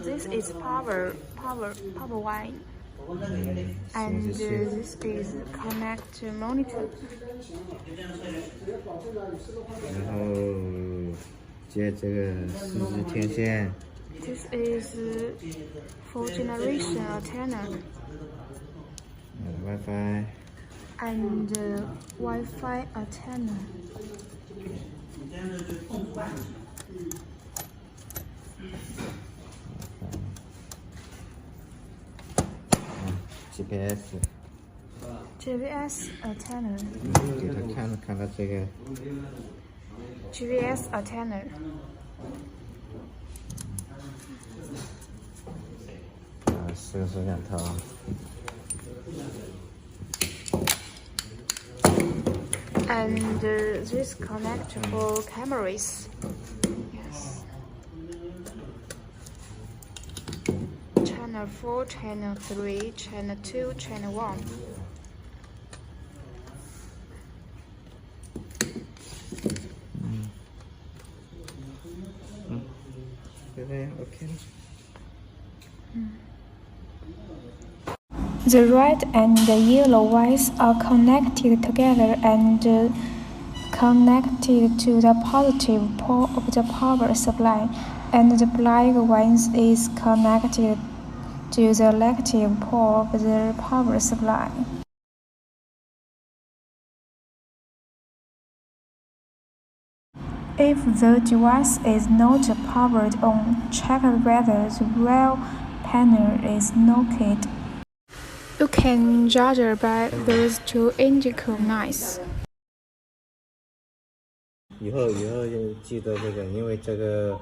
This is power wire, and this is connect to monitor. 然后接这个4支天线。 This is for generation antenna. WiFi. And Wi-Fi antenna. GPS antenna. 给他看到这个 GPS antenna. $4个手感头。 And this connect for cameras. Yes. Channel 4, Channel 3, Channel 2, Channel 1. Okay. The red and the yellow wires are connected together and connected to the positive pole of the power supply, and the black one is connected to the negative pole of the power supply. If the device is not powered on, check whether the wall panel is knocked. You can judge by those two indicators. 以后就记得这个，因为这个